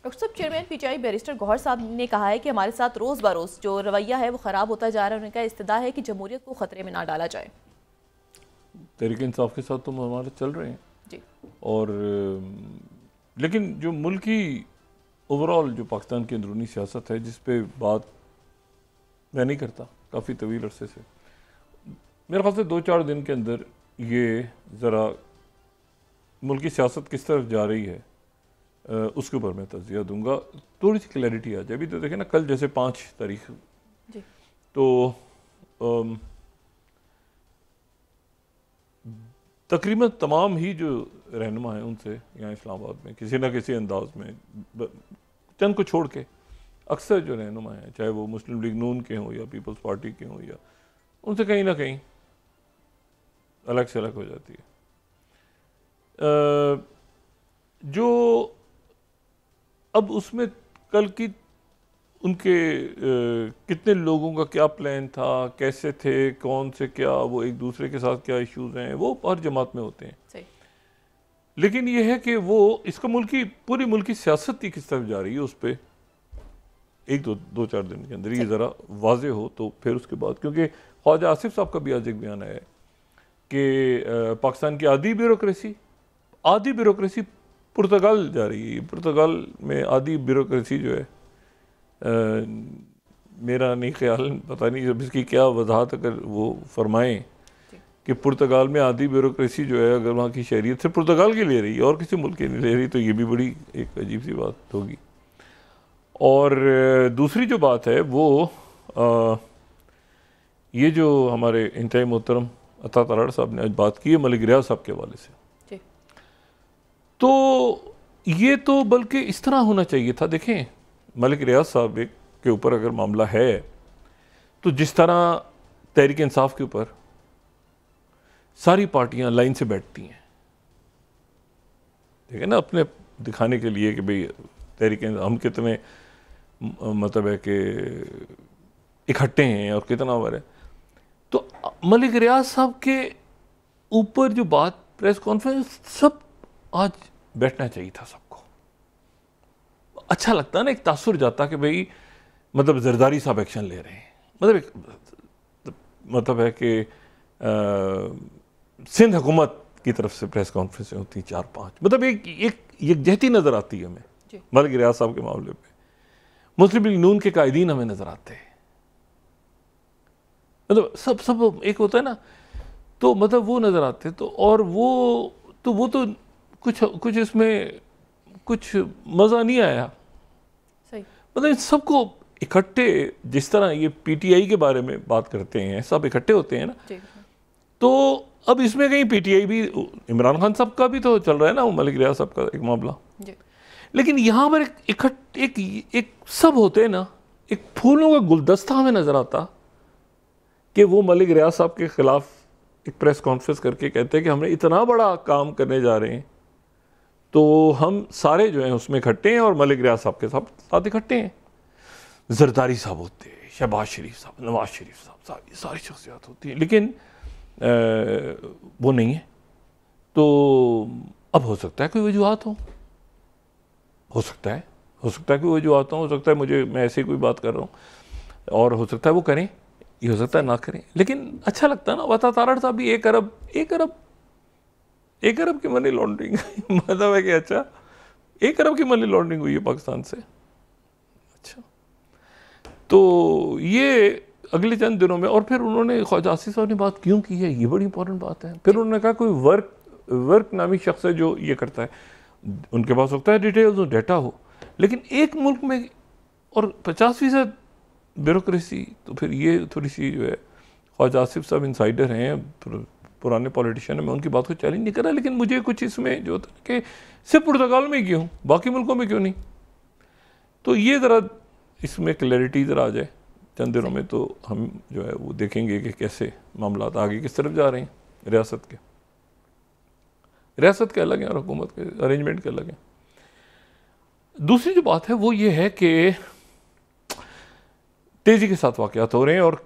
Doctor साहब, chairman PTI barrister Gauhar साहब ने कहा है कि हमारे साथ रोज़ बरोज़ जो रवैया है वो ख़राब होता जा रहा है। उनका इस्तदा है कि जमहूरियत को ख़तरे में ना डाला जाए। तहरीक इंसाफ के साथ तो हमारे चल रहे हैं जी। और लेकिन जो मुल्क की ओवरऑल जो पाकिस्तान की अंदरूनी सियासत है जिस पे बात मैं नहीं करता काफ़ी तवील अरसे से, मेरे ख्याल से 2-4 दिन के अंदर ये ज़रा मुल्क की सियासत किस तरफ जा रही है उसके ऊपर मैं तज़किया दूंगा, थोड़ी सी क्लैरिटी आ जाए। अभी तो देखें ना, कल जैसे 5 तारीख जी। तो तकरीबन तमाम ही जो रहनुमा हैं उनसे यहाँ इस्लामाबाद में किसी न किसी अंदाज में, चंद को छोड़ के अक्सर जो रहनुमा हैं, चाहे वो मुस्लिम लीग नून के हों या पीपल्स पार्टी के हों, या उनसे कहीं ना कहीं अलग से अलग हो जाती है। जो अब उसमें कल की उनके कितने लोगों का क्या प्लान था, कैसे थे, कौन से क्या, वो एक दूसरे के साथ क्या इश्यूज हैं, वो हर जमात में होते हैं। सही। लेकिन ये है कि वो इसका पूरी मुल्क की सियासत ही किस तरफ जा रही है उस पर एक दो चार दिन के अंदर ये ज़रा वाजे हो तो फिर उसके बाद, क्योंकि ख्वाजा आसिफ साहब का भी आज एक बयान आया है कि पाकिस्तान की आधी ब्यूरोक्रेसी पुर्तगाल जा रही है। पुर्तगाल में आधी ब्यूरोक्रेसी जो है मेरा नहीं ख्याल, पता नहीं जब इसकी क्या वजाहत अगर वो फरमाएं कि पुर्तगाल में आधी ब्यूरोक्रेसी जो है अगर वहाँ की शहरियत से पुर्तगाल की ले रही है और किसी मुल्क की नहीं ले रही, तो ये भी बड़ी एक अजीब सी बात होगी। और दूसरी जो बात है वो ये जो हमारे इंतहाई मोहतरम अता तराड़ साहब ने आज बात की है मलिक रियाज साहब के हवाले से, तो ये तो बल्कि इस तरह होना चाहिए था। देखें, मलिक रियाज साहब के ऊपर अगर मामला है तो जिस तरह तहरीक इंसाफ के ऊपर सारी पार्टियां लाइन से बैठती हैं, ठीक है ना, अपने दिखाने के लिए कि भाई तहरीक हम कितने मतलब है कि इकट्ठे हैं और कितना वर है। तो मलिक रियाज साहब के ऊपर जो बात प्रेस कॉन्फ्रेंस सब आज बैठना चाहिए था सबको। अच्छा लगता ना, एक तासुर जाता कि भाई मतलब जरदारी साहब एक्शन ले रहे हैं, मतलब है कि सिंध हुकूमत की तरफ से प्रेस कॉन्फ्रेंस होती 4-5, मतलब एक यकजहती नजर आती है हमें मलिक रियाज साहब के मामले पे। मुस्लिम लीग नून के कायदीन हमें नजर आते हैं, मतलब सब एक होता है ना, तो मतलब वो नजर आते। तो और वो तो कुछ इसमें कुछ मजा नहीं आया। सही। मतलब इन सबको इकट्ठे, जिस तरह ये पीटीआई के बारे में बात करते हैं, सब इकट्ठे होते हैं ना, तो अब इसमें कहीं पीटीआई भी, इमरान खान साहब का भी तो चल रहा है ना, वो मलिक रियाज साहब का एक मामला। लेकिन यहाँ पर एक सब होते हैं ना, एक फूलों का गुलदस्ता हमें नजर आता कि वो मलिक रियाज साहब के खिलाफ एक प्रेस कॉन्फ्रेंस करके कहते हैं कि हमने इतना बड़ा काम करने जा रहे हैं, तो हम सारे जो हैं उसमें इकट्ठे हैं और मलिक रियाज साहब के साथ इकट्ठे हैं। जरदारी साहब होते हैं, शहबाज शरीफ साहब, नवाज शरीफ साहब, सारी शख्सियात होती हैं, लेकिन वो नहीं है। तो अब हो सकता है कोई वजूहत हो सकता है कोई वजूहत हो सकता है मैं ऐसे ही कोई बात कर रहा हूँ, और हो सकता है वो करें, ये हो सकता है ना करें। लेकिन अच्छा लगता है ना, अता तराड़ साहब भी 1 अरब की मनी लॉन्ड्रिंग मतलब है कि अच्छा 1 अरब की मनी लॉन्ड्रिंग हुई है पाकिस्तान से। अच्छा, तो ये अगले चंद दिनों में, और फिर उन्होंने ख्वाजा आसिफ साहब ने बात क्यों की है, ये बड़ी इंपॉर्टेंट बात है। फिर उन्होंने कहा कोई वर्क नामी शख्स है जो ये करता है, उनके पास होता है डिटेल्स, डेटा हो, लेकिन एक मुल्क में और 50% ब्यूरोक्रेसी, तो फिर ये थोड़ी सी जो है, ख्वाजा आसिफ साहब इंसाइडर हैं, पुराने पॉलिटिशियन है, मैं उनकी बात को चैलेंज नहीं कर रहा, लेकिन मुझे कुछ इसमें जो होता है कि सिर्फ पुर्तगाल में क्यों, बाकी मुल्कों में क्यों नहीं, तो ये ज़रा इसमें क्लैरिटी ज़रा आ जाए चंद दिनों में, तो हम जो है वो देखेंगे कि कैसे मामला आगे किस तरफ जा रहे हैं। रियासत के अलग हैं और हुकूमत के अरेंजमेंट के अलग हैं। दूसरी जो बात है वो ये है कि तेज़ी के साथ वाक़यात हो रहे हैं, और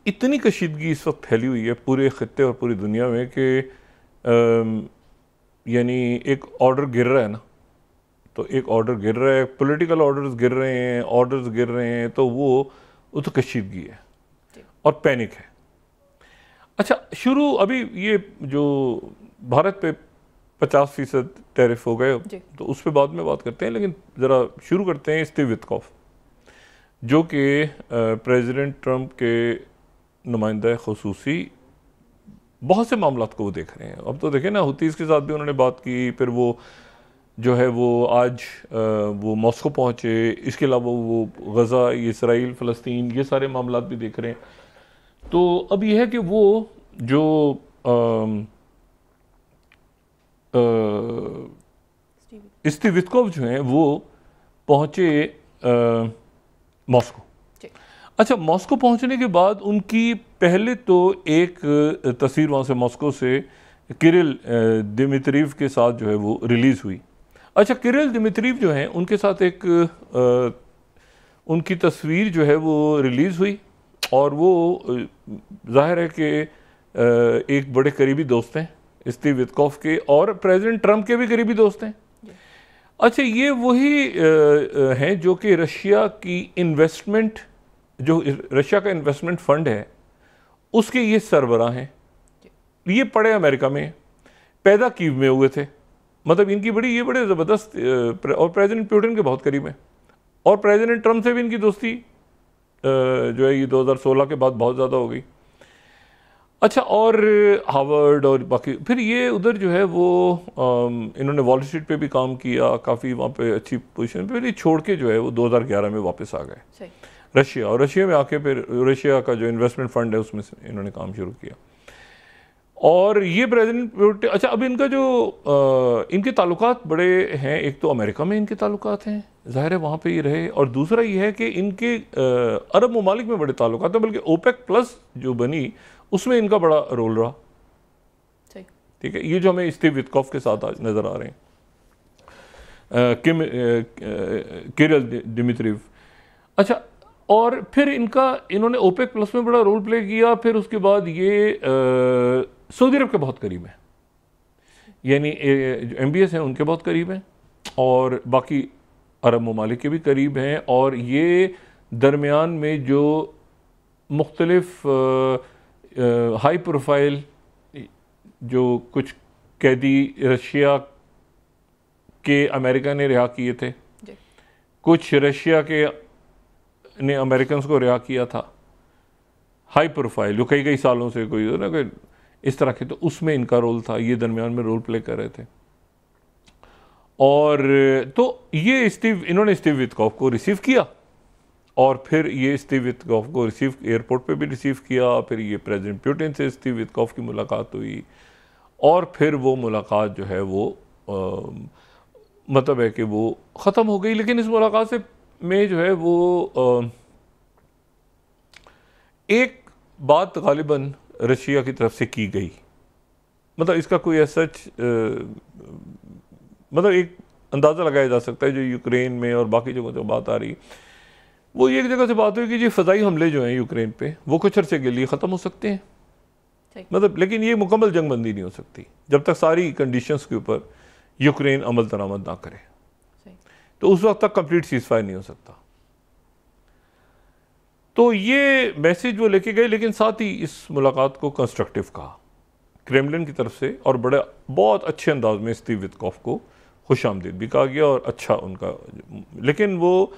इतनी कशीदगी इस वक्त फैली हुई है पूरे ख़ित्ते और पूरी दुनिया में कि यानी एक ऑर्डर गिर रहा है ना, तो एक ऑर्डर गिर रहा है, पॉलिटिकल ऑर्डर्स गिर रहे हैं, ऑर्डर्स गिर रहे हैं, तो वो तो कशीदगी है और पैनिक है। अच्छा, शुरू अभी ये जो भारत पे 50% टैरिफ हो गए, तो उस पर बाद में बात करते हैं, लेकिन ज़रा शुरू करते हैं स्टीव विटकॉफ, जो कि प्रेसिडेंट ट्रंप के नुमाइंदा खुसूसी, बहुत से मामलात को वो देख रहे हैं। अब तो देखें ना, हुतीज़ के साथ भी उन्होंने बात की, फिर वो जो है वो आज वो मॉस्को पहुँचे, इसके अलावा वो गज़ा, इसराइल, फ़लस्तीन, ये सारे मामलात भी देख रहे हैं। तो अब ये है कि वो जो स्टीव विटकॉफ जो हैं वो पहुँचे मॉस्को। अच्छा, मॉस्को पहुँचने के बाद उनकी पहले तो एक तस्वीर वहाँ से मॉस्को से किरिल दिमित्रीव के साथ जो है वो रिलीज़ हुई। अच्छा, किरिल दिमित्रीव जो हैं उनके साथ एक उनकी तस्वीर जो है वो रिलीज़ हुई, और वो जाहिर है कि एक बड़े करीबी दोस्त हैं स्टीव विटकॉफ के, और प्रेसिडेंट ट्रंप के भी करीबी दोस्त हैं। अच्छा, ये वही हैं जो कि रशिया की इन्वेस्टमेंट, जो रशिया का इन्वेस्टमेंट फंड है, उसके ये सरबराह हैं। ये पड़े अमेरिका में, पैदा कीव में हुए थे, मतलब इनकी ये बड़े ज़बरदस्त, और प्रेसिडेंट पुतिन के बहुत करीब हैं, और प्रेसिडेंट ट्रंप से भी इनकी दोस्ती जो है ये 2016 के बाद बहुत ज़्यादा हो गई। अच्छा, और हार्वर्ड और बाकी, फिर ये उधर जो है वो इन्होंने वॉल स्ट्रीट पे भी काम किया, काफ़ी वहाँ पे अच्छी पोजीशन पे, फिर ये छोड़ के जो है वो 2011 में वापस आ गए रशिया, और रशिया में आके फिर रशिया का जो इन्वेस्टमेंट फंड है उसमें से इन्होंने काम शुरू किया। और ये प्रेसिडेंट, अच्छा, अब इनका जो इनके ताल्लुकात बड़े हैं, एक तो अमेरिका में इनके ताल्लुकात हैं, ज़ाहिर है वहाँ पे ये रहे, और दूसरा ये है कि इनके अरब ममालिक में बड़े ताल्लुकात हैं, बल्कि ओपेक प्लस जो बनी उसमें इनका बड़ा रोल रहा। ठीक है, ये जो हमें स्टीव विटकॉफ के साथ आज नज़र आ रहे हैं, किरिल दिमित्रीव। अच्छा, और फिर इन्होंने ओपेक प्लस में बड़ा रोल प्ले किया, फिर उसके बाद ये सऊदी अरब के बहुत करीब हैं, यानी जो MBS हैं उनके बहुत करीब हैं, और बाकी अरब ममालिक के भी करीब हैं, और ये दरमियान में जो मुख्तलिफ हाई प्रोफाइल जो कुछ कैदी रशिया के अमेरिका ने रिहा किए थे, कुछ रशिया के ने अमेरिकन को रिहा किया था, हाई प्रोफाइल जो कई सालों से कोई इस तरह के, तो उसमें इनका रोल था, ये दरमियान में रोल प्ले कर रहे थे। और तो ये इन्होंने स्टीव विटकॉफ को रिसीव किया, और फिर ये स्टीव विटकॉफ को एयरपोर्ट पे भी रिसीव किया, फिर ये प्रेसिडेंट पुतिन से स्टीव विटकॉफ की मुलाकात हुई, और फिर वो मुलाकात जो है वो मतलब है कि वो ख़त्म हो गई। लेकिन इस मुलाकात से में जो है वो एक बात गालिबन रशिया की तरफ से की गई, मतलब इसका कोई ऐसा मतलब एक अंदाज़ा लगाया जा सकता है, जो यूक्रेन में और बाकी जगहों से बात आ रही, वो एक जगह से बात हुई कि ये फ़ज़ाई हमले जो हैं यूक्रेन पे, वो कुछ अर्से के लिए ख़त्म हो सकते हैं, मतलब, लेकिन ये मुकम्मल जंगबंदी नहीं हो सकती जब तक सारी कंडीशंस के ऊपर यूक्रेन अमल दरामद ना करे, तो उस वक्त तक कंप्लीट सीज़फायर नहीं हो सकता। तो ये मैसेज वो लेके गए, लेकिन साथ ही इस मुलाकात को कंस्ट्रक्टिव कहा क्रेमलिन की तरफ से, और बहुत अच्छे अंदाज में स्टीव विटकॉफ को खुशामदीद भी कहा गया, और अच्छा उनका, लेकिन वो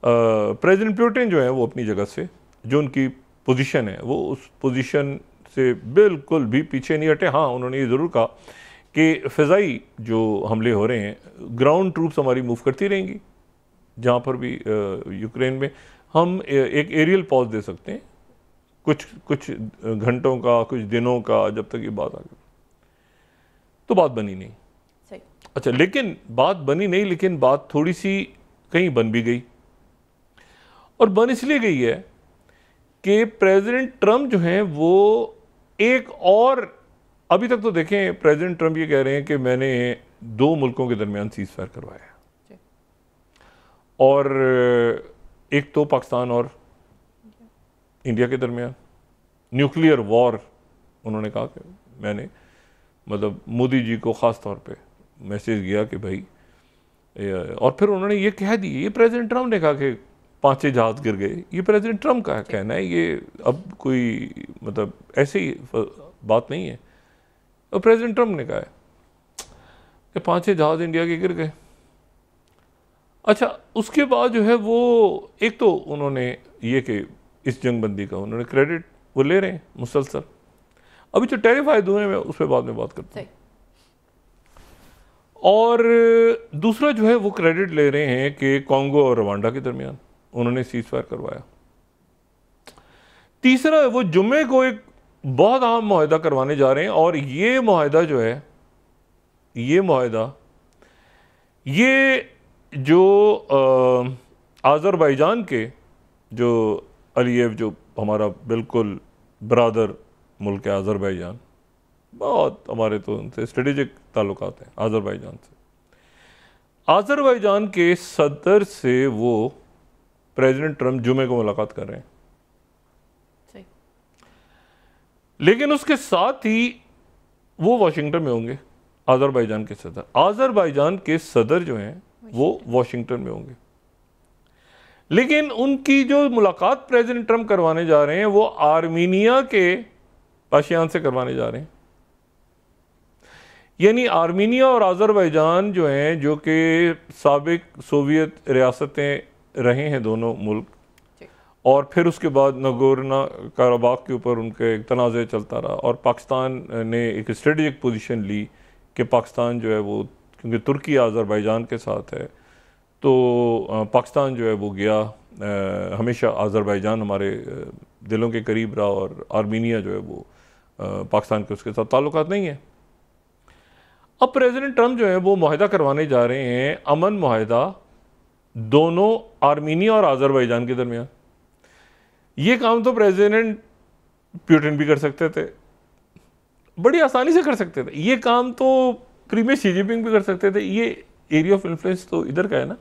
प्रेसिडेंट पुतिन जो है वो अपनी जगह से, जो उनकी पोजीशन है, वो उस पोजीशन से बिल्कुल भी पीछे नहीं हटे। हाँ, उन्होंने ये ज़रूर कहा कि फ़िज़ाई जो हमले हो रहे हैं, ग्राउंड ट्रूप्स हमारी मूव करती रहेंगी, जहाँ पर भी यूक्रेन में हम एक एरियल पॉज दे सकते हैं, कुछ घंटों का, कुछ दिनों का, जब तक ये बात आ गई। तो बात बनी नहीं। सही। अच्छा, लेकिन बात बनी नहीं, लेकिन बात थोड़ी सी कहीं बन भी गई, और बन इसलिए गई है कि प्रेसिडेंट ट्रंप जो हैं वो एक और, अभी तक तो देखें प्रेसिडेंट ट्रंप ये कह रहे हैं कि मैंने 2 मुल्कों के दरमियान सीज़फायर करवाया, और एक तो पाकिस्तान और इंडिया के दरमियान न्यूक्लियर वॉर, उन्होंने कहा कि मैंने, मतलब मोदी जी को ख़ास तौर पे मैसेज किया कि भाई और फिर उन्होंने ये कह दी, ये प्रेसिडेंट ट्रम्प ने कहा कि 5-6 जहाज गिर गए, ये प्रेसिडेंट ट्रम्प का कहना है, ये अब कोई मतलब ऐसे ही बात नहीं है, और प्रेसिडेंट ट्रम्प ने कहा है कि 5-6 जहाज इंडिया के गिर गए। अच्छा, उसके बाद जो है वो एक तो उन्होंने ये कि इस जंगबंदी का उन्होंने क्रेडिट वो ले रहे हैं मुसलसल। अभी जो टैरिफ आयद हुए हैं उस पर बाद में बात करते हैं। और दूसरा जो है वो क्रेडिट ले रहे हैं कि कॉन्गो और रवांडा के दरमियान उन्होंने सीज फायर करवाया। तीसरा वो जुम्मे को एक बहुत अहम मुआहदा करवाने जा रहे हैं, और ये मुआहदा जो है, ये मुआहदा ये जो आज़रबाईजान के जो अलीयव, जो हमारा बिल्कुल ब्रादर मुल्क है आज़रबाईजान, बहुत हमारे तो उनसे स्ट्रेटेजिक ताल्लुकात हैं आज़रबाईजान से। आज़रबाईजान के सदर से वो प्रेसिडेंट ट्रम्प जुमे को मुलाकात कर रहे हैं, लेकिन उसके साथ ही वो वाशिंगटन में होंगे। आज़रबाईजान के सदर, आज़रबाईजान के सदर जो हैं वो वाशिंगटन में होंगे, लेकिन उनकी जो मुलाकात प्रेसिडेंट ट्रम्प करवाने जा रहे हैं वो आर्मीनिया के पाशियान से करवाने जा रहे हैं। यानी आर्मीनिया और आज़रबाईजान जो हैं, जो कि साबिक सोवियत रियासतें रहे हैं दोनों मुल्क, और फिर उसके बाद नगोर्नो कराबाख के ऊपर उनके एक तनाज़े चलता रहा, और पाकिस्तान ने एक स्ट्रेटेजिक पोजीशन ली कि पाकिस्तान जो है वो, क्योंकि तुर्की आज़रबाईजान के साथ है, तो पाकिस्तान जो है वो गया, हमेशा आज़रबाईजान हमारे दिलों के करीब रहा, और आर्मीनिया जो है वो पाकिस्तान के उसके साथ ताल्लुकात नहीं है। अब प्रेसिडेंट ट्रम्प जो है वो मुआहदा करवाने जा रहे हैं, अमन मुआहदा दोनों आर्मीनिया और आज़रबाईजान के दरमियान। ये काम तो प्रेसिडेंट पुतिन भी कर सकते थे, बड़ी आसानी से कर सकते थे। ये काम तो प्रीमियर शी जिनपिंग भी कर सकते थे। ये एरिया ऑफ इन्फ्लुएंस तो इधर का है ना,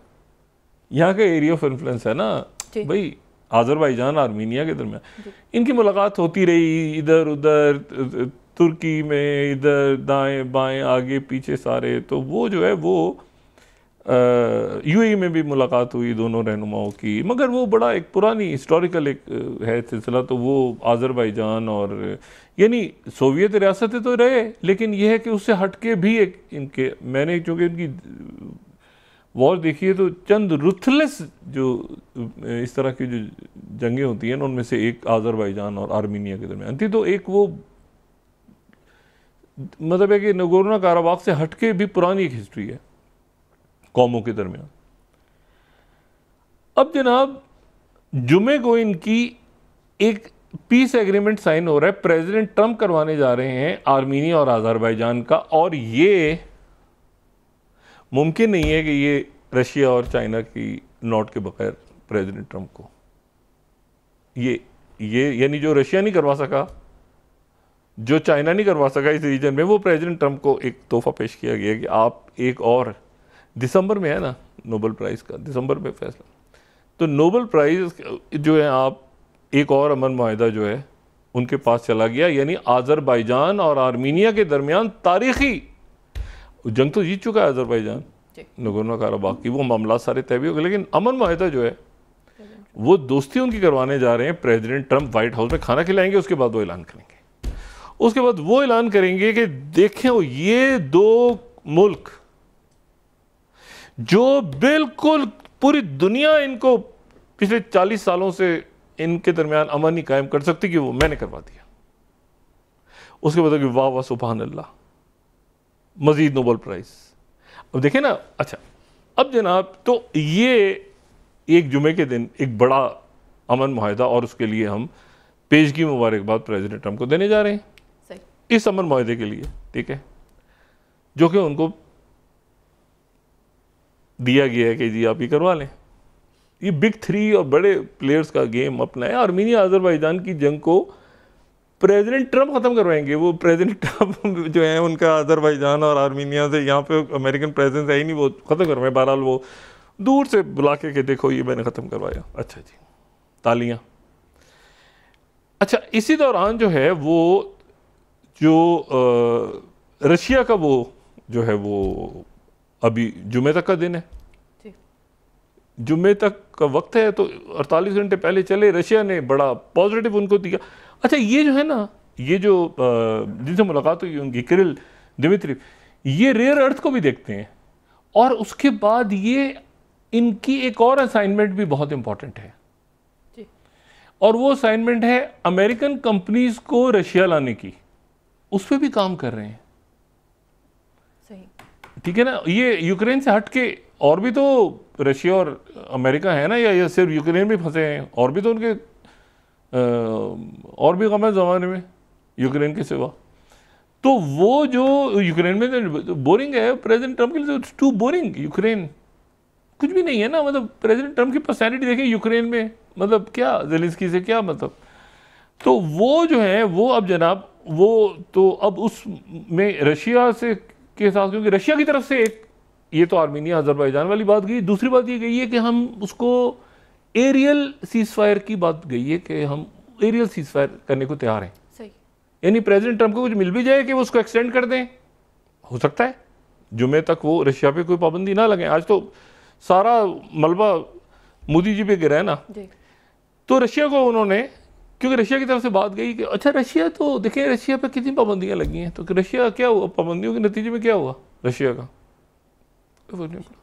यहाँ का एरिया ऑफ इन्फ्लुएंस है ना भाई, आज़रबाईजान आर्मीनिया के दरमियान। इनकी मुलाकात होती रही इधर उधर, तुर्की में, इधर दाएं बाएं आगे पीछे सारे। तो वो जो है वो यूएई में भी मुलाकात हुई दोनों रहनुमाओं की, मगर वो बड़ा एक पुरानी हिस्टोरिकल एक है सिलसिला। तो वो आज़रबाईजान और यानी सोवियत रियासतें तो रहे, लेकिन यह है कि उससे हटके भी एक इनके, मैंने चूँकि इनकी वॉर देखी है तो चंद रुथलेस जो इस तरह की जो जंगें होती हैं उनमें से एक आज़रबाईजान और आर्मीनिया के दरमियान थी। तो एक वो मतलब है कि नगोर्नो कराबाख से हटके भी पुरानी एक हिस्ट्री है कौमों के दरमियान। अब जनाब जुमे को इनकी एक पीस एग्रीमेंट साइन हो रहा है, प्रेसिडेंट ट्रम्प करवाने जा रहे हैं आर्मीनिया और आज़रबाईजान का, और ये मुमकिन नहीं है कि ये रशिया और चाइना की नोट के बगैर प्रेसिडेंट ट्रम्प को ये यानी जो रशिया नहीं करवा सका, जो चाइना नहीं करवा सका इस रीजन में, वो प्रेसिडेंट ट्रम्प को एक तोहफा पेश किया गया कि आप एक और, दिसंबर में है ना नोबेल प्राइज़ का, दिसंबर में फैसला, तो नोबेल प्राइज़ जो है आप एक और अमन मुआहदा जो है उनके पास चला गया। यानी आज़रबाईजान और आर्मीनिया के दरमियान तारीखी जंग तो जीत चुका है आज़रबाईजान, नगोर्नो कराबाख की, वो मामला सारे तय भी हो गए, लेकिन अमन मुआहदा जो है वो दोस्ती उनकी करवाने जा रहे हैं। प्रेसिडेंट ट्रम्प व्हाइट हाउस में खाना खिलाएंगे, उसके बाद वो ऐलान करेंगे, उसके बाद वो ऐलान करेंगे कि देखें ये दो मुल्क जो बिल्कुल पूरी दुनिया इनको पिछले 40 सालों से इनके दरमियान अमन नहीं कायम कर सकती, कि वो मैंने करवा दिया। उसके बाद वाह वाह सुभान अल्लाह, मजीद नोबेल प्राइज। अब देखें ना, अच्छा अब जनाब तो ये एक जुमे के दिन एक बड़ा अमन मुआहदा, और उसके लिए हम पेशगी मुबारकबाद प्रेसिडेंट ट्रम्प को देने जा रहे हैं सही। इस अमन मुआहदे के लिए, ठीक है, जो कि उनको दिया गया है कि जी आप ये करवा लें। ये बिग 3 और बड़े प्लेयर्स का गेम अपना है। आर्मीनिया आज़रबाईजान की जंग को प्रेसिडेंट ट्रम्प ख़त्म करवाएंगे। वो प्रेसिडेंट ट्रम्प जो है उनका आज़रबाईजान और आर्मीनिया से, यहाँ पे अमेरिकन प्रेजेंस है ही नहीं, वो ख़त्म करवाए। बहरहाल वो दूर से बुला के देखो ये मैंने ख़त्म करवाया, अच्छा जी तालियां। अच्छा इसी दौरान जो है वो जो रशिया का वो जो है वो अभी जुमे तक का दिन है, जुम्मे तक का वक्त है, तो 48 घंटे पहले चले, रशिया ने बड़ा पॉजिटिव उनको दिया। अच्छा, ये जो है ना, ये जो जिनसे मुलाकात हुई उनकी, किरिल दिमित्रिव, ये रेयर अर्थ को भी देखते हैं, और उसके बाद ये इनकी एक और असाइनमेंट भी बहुत इंपॉर्टेंट है, और वो असाइनमेंट है अमेरिकन कंपनीज को रशिया लाने की। उस पर भी काम कर रहे हैं। सही, ठीक है ना। ये यूक्रेन से हट के और भी तो रशिया और अमेरिका है ना, या सिर्फ यूक्रेन में फंसे हैं? और भी तो उनके और भी गम है ज़माने में यूक्रेन के सिवा। तो वो जो यूक्रेन में तो बोरिंग है प्रेसिडेंट ट्रम्प के लिए, तो टू बोरिंग। यूक्रेन कुछ भी नहीं है ना, मतलब प्रेसिडेंट ट्रम्प की पर्सनैलिटी देखें यूक्रेन में, मतलब क्या ज़ेलेंस्की से क्या मतलब। तो वो जो है वो अब जनाब वो तो अब उस में रशिया से के साथ, क्योंकि रशिया की तरफ से एक ये तो आर्मीनिया अजरबैजान वाली बात गई, दूसरी बात ये गई है कि हम उसको एरियल सीज़फायर की बात गई है कि हम एरियल सीज़फायर करने को तैयार हैं। सही, यानी प्रेसिडेंट ट्रम्प को कुछ मिल भी जाए कि वो उसको एक्सटेंड कर दें, हो सकता है जुमे तक वो रशिया पे कोई पाबंदी ना लगे। आज तो सारा मलबा मोदी जी पे गिरा है ना जी। तो रशिया को उन्होंने, क्योंकि रशिया की तरफ से बात गई कि अच्छा रशिया तो देखें रशिया पे कितनी पाबंदियां लगी हैं, तो रशिया क्या हुआ, पाबंदियों के नतीजे में क्या हुआ रशिया का?